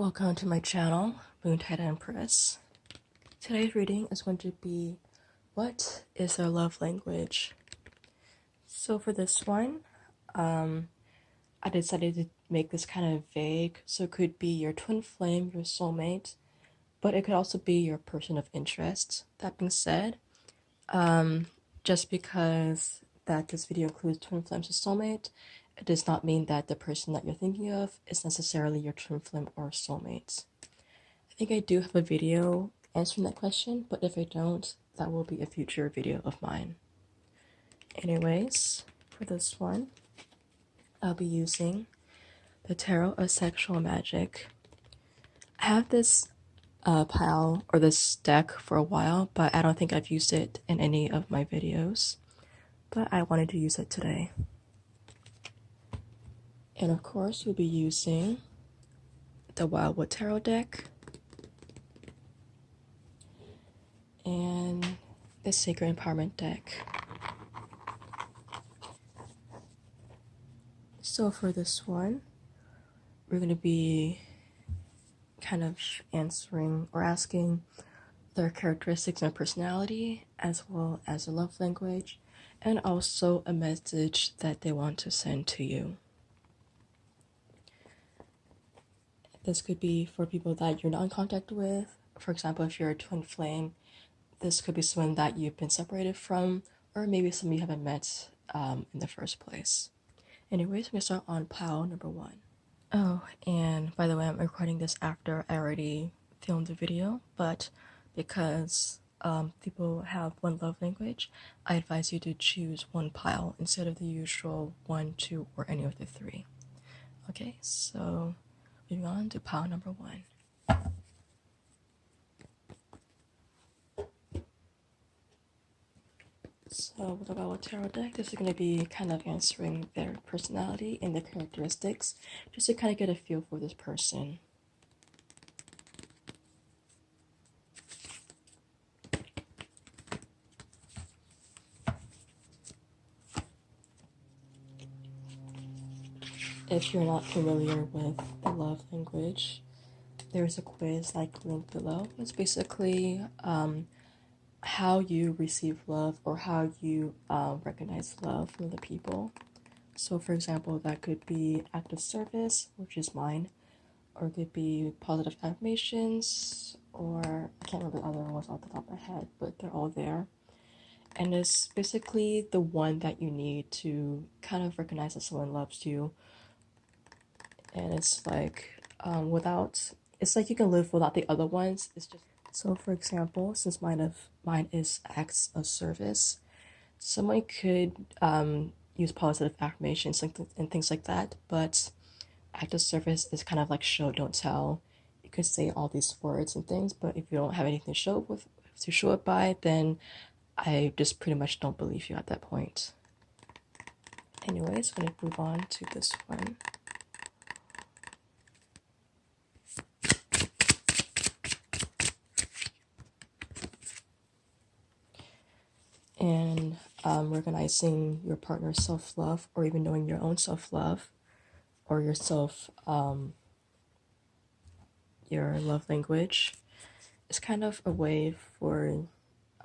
Welcome to my channel, MoonTide Empress. Today's reading is going to be, what is their love language? So for this one, I decided to make this kind of vague, so it could be your twin flame, your soulmate, but it could also be your person of interest. That being said, just because that this video includes twin flames and soulmate, it does not mean that the person that you're thinking of is necessarily your twin flame or soulmate. I think I do have a video answering that question, but if I don't, that will be a future video of mine. Anyways, for this one, I'll be using the Tarot of Sexual Magic. I have this pile or this deck for a while, but I don't think I've used it in any of my videos, but I wanted to use it today. And of course, we'll be using the Wildwood Tarot deck and the Sacred Empowerment deck. So for this one, we're going to be kind of answering or asking their characteristics and personality, as well as a love language, and also a message that they want to send to you. This could be for people that you're not in contact with. For example, if you're a twin flame, this could be someone that you've been separated from, or maybe someone you haven't met in the first place. Anyways, I'm going to start on pile number 1. Oh, and by the way, I'm recording this after I already filmed the video, but because people have one love language, I advise you to choose one pile instead of the usual 1, 2, or any of the 3. Okay, so moving on to pile number 1. So with the Wildwood Tarot deck, this is going to be kind of answering their personality and their characteristics, just to kind of get a feel for this person. If you're not familiar with the love language, there's a quiz like linked below. It's basically how you receive love or how you recognize love from the people. So for example, that could be act of service, which is mine, or it could be positive affirmations, or I can't remember the other ones off the top of my head, but they're all there. And it's basically the one that you need to kind of recognize that someone loves you. And it's like it's like you can live without the other ones. It's just, so for example, since mine is acts of service, someone could use positive affirmations and things like that, but act of service is kind of like show don't tell. You could say all these words and things, but if you don't have anything to show it by, then I just pretty much don't believe you at that point. Anyways, I'm gonna move on to this one. And recognizing your partner's self-love, or even knowing your own self-love or your love language is kind of a way for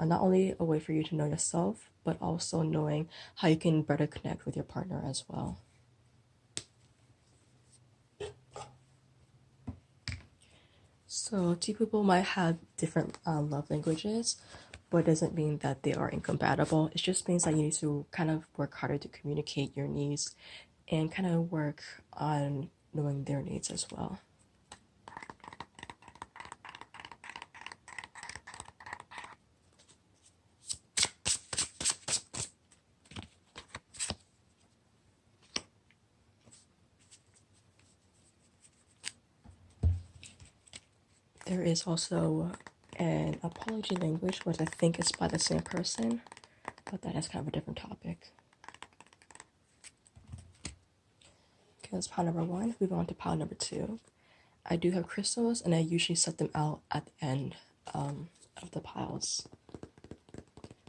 not only a way for you to know yourself, but also knowing how you can better connect with your partner as well. So two people might have different love languages, but it doesn't mean that they are incompatible. It just means that you need to kind of work harder to communicate your needs and kind of work on knowing their needs as well. There is also an apology language, which I think is by the same person, but that is kind of a different topic. Okay, that's pile number 1. Move on to pile number 2. I do have crystals, and I usually set them out at the end of the piles.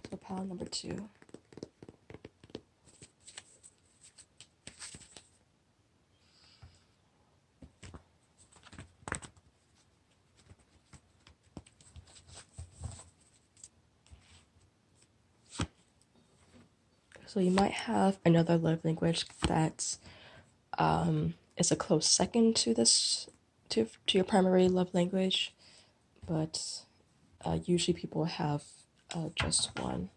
So pile number 2. So you might have another love language that is a close second to this, to your primary love language, but usually people have just one.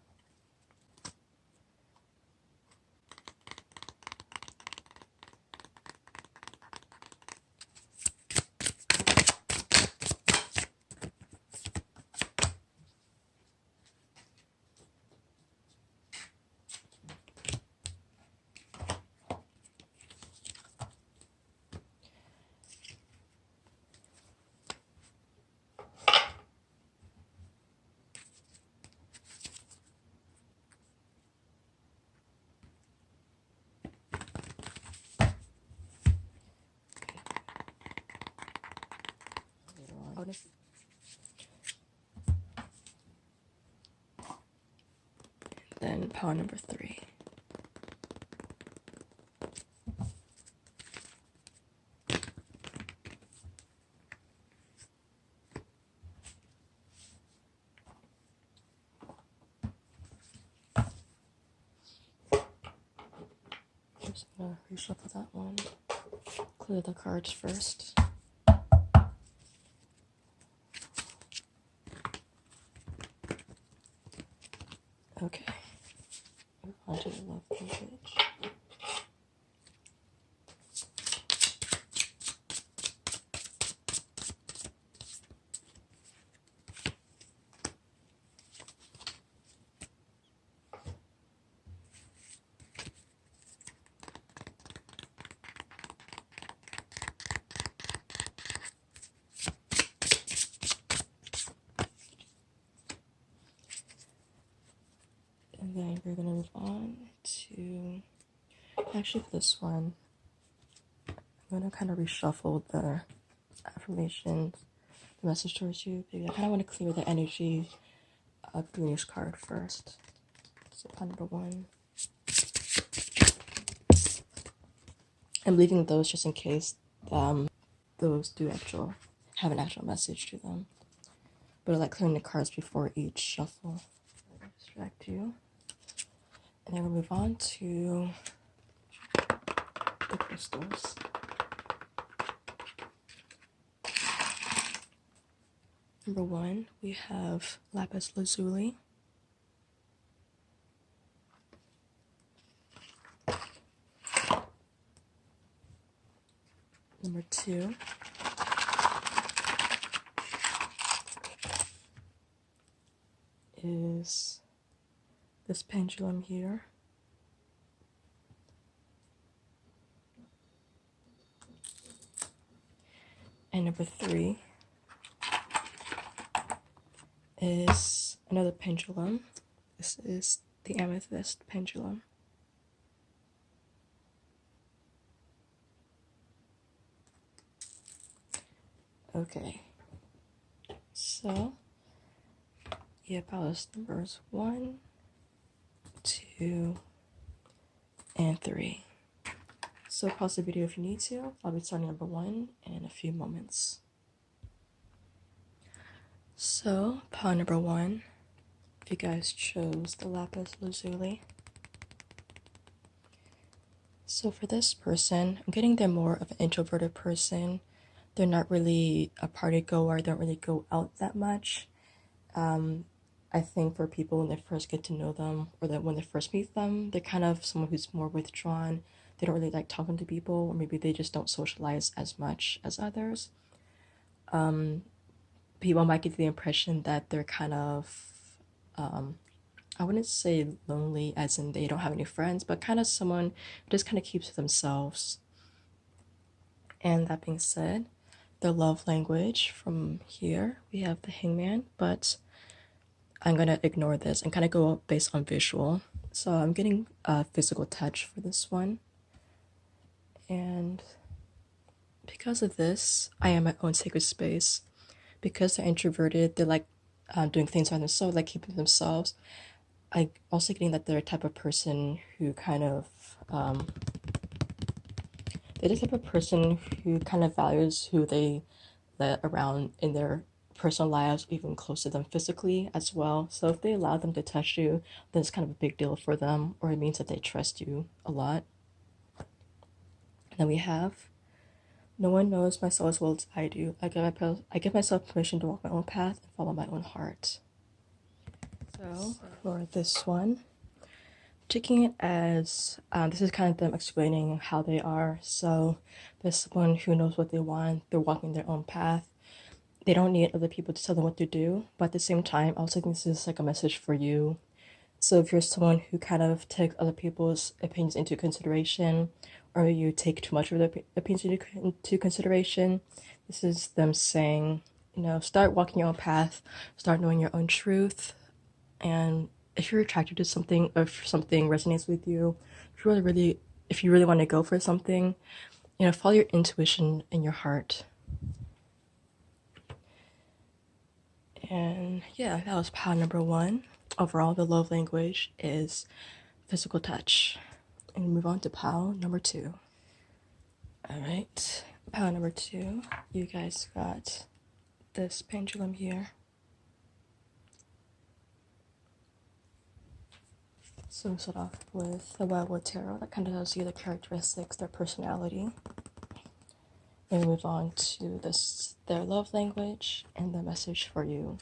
Then pile number 3. Just gonna reshuffle that one. Clear the cards first. Okay. Move on to the love language. And then we're going to move on to, actually for this one, I'm going to kind of reshuffle the affirmations, the message towards you, because I kind of want to clear the energy of doing this card first. So pile number 1. I'm leaving those just in case those do have an actual message to them. But I like clearing the cards before each shuffle. Distract you. And then we'll move on to the crystals. Number 1, we have lapis lazuli. Number 2, is this pendulum here. And number 3 is another pendulum. This is the amethyst pendulum. Okay, so yeah, palace numbers 1, 2, and 3. So pause the video if you need to. I'll be starting number 1 in a few moments. So pile number 1, if you guys chose the lapis lazuli. So for this person, I'm getting they're more of an introverted person. They're not really a party goer, don't really go out that much. I think for people when they first get to know them, or that when they first meet them, they're kind of someone who's more withdrawn. They don't really like talking to people, or maybe they just don't socialize as much as others. People might get the impression that they're kind of, I wouldn't say lonely as in they don't have any friends, but kind of someone who just kind of keeps to themselves. And that being said, the love language from here, we have the hangman, but I'm going to ignore this and kind of go based on visual. So I'm getting a physical touch for this one. And because of this, I am my own sacred space. Because they're introverted, they like doing things on themselves, like keeping themselves. I'm also getting that they're a type of person who kind of, they're the type of person who kind of values who they let around in their personal lives, even close to them physically as well. So if they allow them to touch you, then it's kind of a big deal for them, or it means that they trust you a lot. And then we have, no one knows my soul as well as I do. I give myself permission to walk my own path and follow my own heart. So for this one, taking it as this is kind of them explaining how they are. So there's someone who knows what they want. They're walking their own path. They don't need other people to tell them what to do. But at the same time, I also think this is like a message for you. So if you're someone who kind of takes other people's opinions into consideration, or you take too much of their opinions into consideration, this is them saying, you know, start walking your own path, start knowing your own truth, and if you're attracted to something, or if something resonates with you, if you really want to go for something, you know, follow your intuition and your heart. And yeah, that was pile number 1. Overall, the love language is physical touch. And move on to pile number 2. All right, pile number 2, you guys got this pendulum here. So we start off with the Wildwood Tarot. That kind of tells you the characteristics, their personality. Then we move on to their love language and the message for you.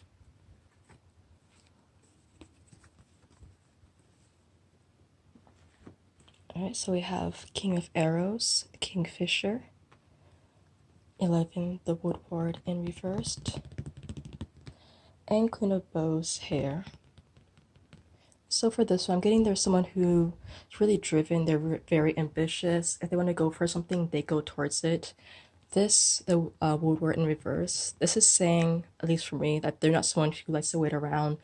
Alright, so we have King of Arrows, Kingfisher, 11, the Woodward in reversed, and Queen of Bows, Hare. So for this one, I'm getting there's someone who's really driven, they're very ambitious. If they want to go for something, they go towards it. The Woodward in reverse, this is saying, at least for me, that they're not someone who likes to wait around.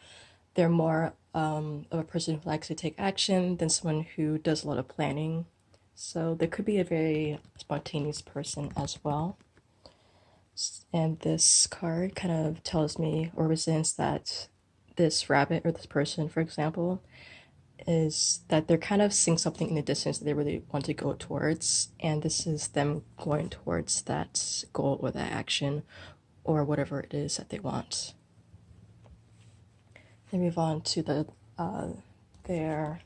They're more of a person who likes to take action than someone who does a lot of planning. So they could be a very spontaneous person as well. And this card kind of tells me or represents that this rabbit or this person, for example, is that they're kind of seeing something in the distance that they really want to go towards, and this is them going towards that goal or that action or whatever it is that they want. Then move on to their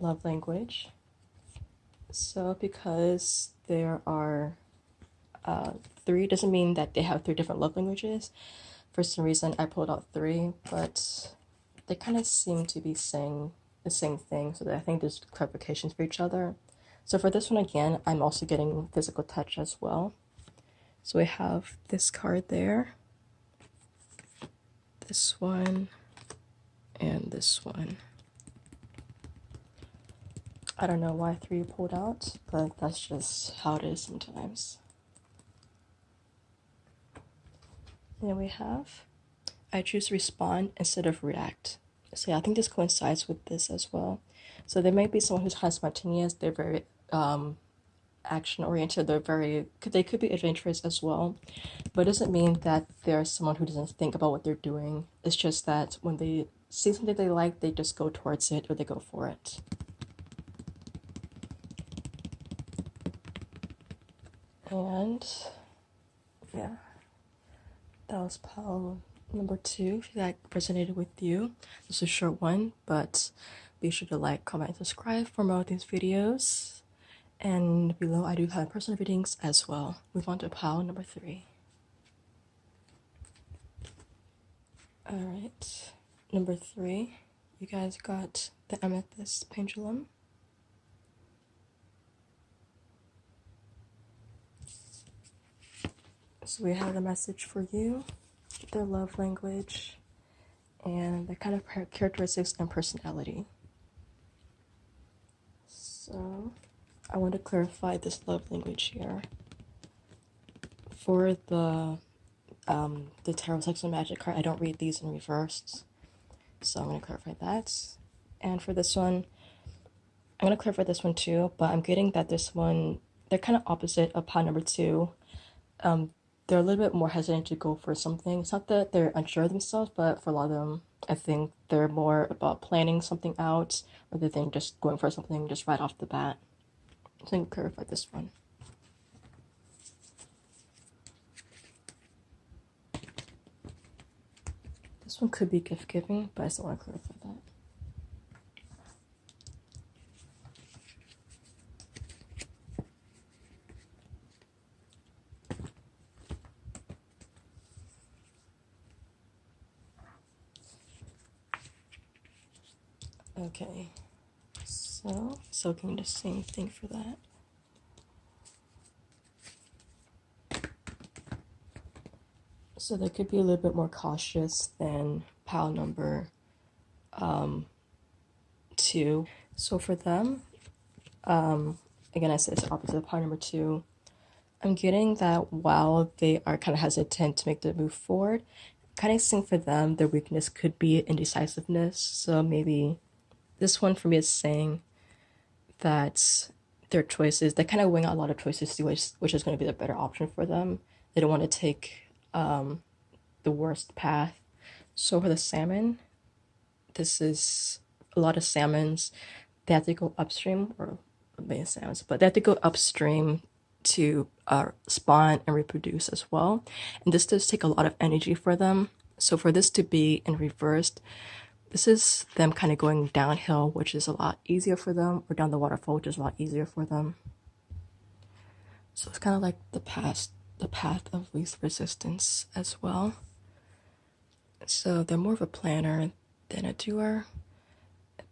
love language. So because there are 3 doesn't mean that they have 3 different love languages. For some reason, I pulled out 3, but they kind of seem to be saying the same thing, so that I think there's clarifications for each other. So for this one, again, I'm also getting physical touch as well. So we have this card there, this one, and this one. I don't know why 3 pulled out, but that's just how it is sometimes. And then we have, I choose to respond instead of react. So yeah, I think this coincides with this as well. So there might be someone who's kind of spontaneous, they're very action oriented, they could be adventurous as well, but it doesn't mean that they're someone who doesn't think about what they're doing. It's just that when they see something they like, they just go towards it or they go for it. And yeah, that was pile number 2. If that resonated with you, this is a short one, but be sure to like, comment, and subscribe for more of these videos. And below, I do have personal readings as well. Move on to pile number 3. Alright, number 3, you guys got the amethyst pendulum. So we have the message for you, their love language, and the kind of characteristics and personality. So I want to clarify this love language here. For the Tarot Sex and Magic card, I don't read these in reverse, so I'm going to clarify that. And for this one, I'm going to clarify this one too, but I'm getting that this one, they're kind of opposite of pile number 2. They're a little bit more hesitant to go for something. It's not that they're unsure of themselves, but for a lot of them, I think they're more about planning something out rather than just going for something just right off the bat. So I can clarify this one. This one could be gift giving, but I still want to clarify that. Okay, so soaking the same thing for that. So they could be a little bit more cautious than pile number 2. So for them, again, I said it's opposite of pile number 2. I'm getting that while they are kind of hesitant to make the move forward, kind of seeing for them their weakness could be indecisiveness. So maybe this one for me is saying that their choices, they're kind of weighing out a lot of choices to see which is going to be the better option for them. They don't want to take the worst path. So for the salmon, this is a lot of salmons. They have to go upstream, or many salmons, but they have to go upstream to spawn and reproduce as well. And this does take a lot of energy for them. So for this to be in reversed, this is them kind of going downhill, which is a lot easier for them, or down the waterfall, which is a lot easier for them. So it's kind of like the path of least resistance as well. So they're more of a planner than a doer.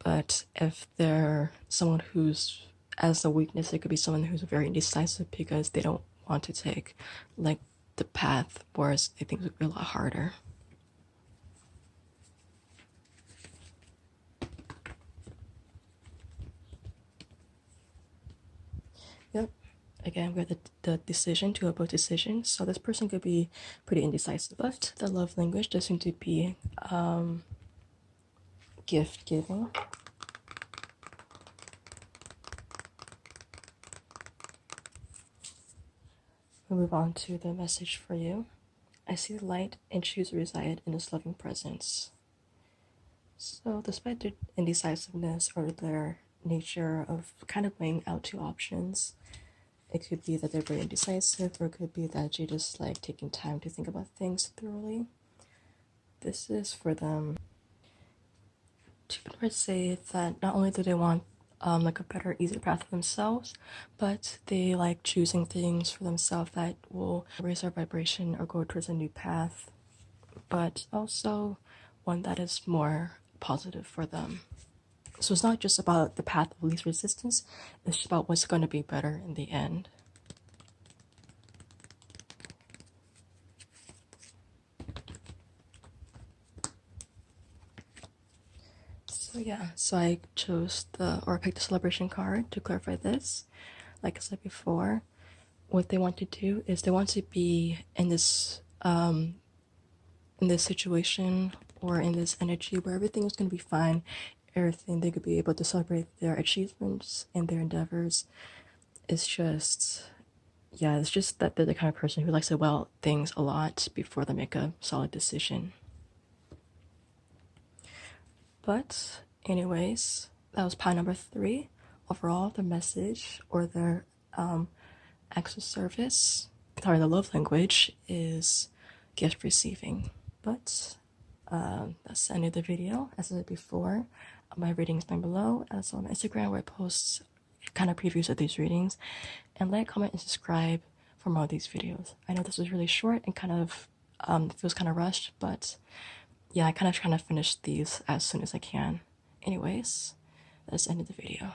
But if they're someone who's, as a weakness, it could be someone who's very indecisive because they don't want to take like the path, whereas they think it would be a lot harder. Yep. Again, we have the decision to oppose decision. So this person could be pretty indecisive. But the love language does seem to be gift giving. We'll move on to the message for you. I see light and choose to reside in this loving presence. So despite their indecisiveness or their nature of kind of weighing out 2 options, it could be that they're very indecisive, or it could be that you're just like taking time to think about things thoroughly. This is for them to say that not only do they want like a better, easier path for themselves, but they like choosing things for themselves that will raise their vibration or go towards a new path, but also one that is more positive for them. So it's not just about the path of least resistance, it's just about what's going to be better in the end. So yeah, so I chose I picked the celebration card to clarify this. Like I said before, what they want to do is they want to be in this situation or in this energy where everything is going to be fine, everything, they could be able to celebrate their achievements and their endeavors. It's just, yeah, it's just that they're the kind of person who likes to weigh out things a lot before they make a solid decision. But anyways, that was pile number 3. Overall, the message or their acts of service, sorry, the love language is gift receiving. But that's the end of the video. As I said before, my readings down below, as on my Instagram where I post kind of previews of these readings. And like, comment, and subscribe for more of these videos. I know this was really short and kind of feels kind of rushed, but yeah, I kind of trying to finish these as soon as I can. Anyways, that's the end of the video.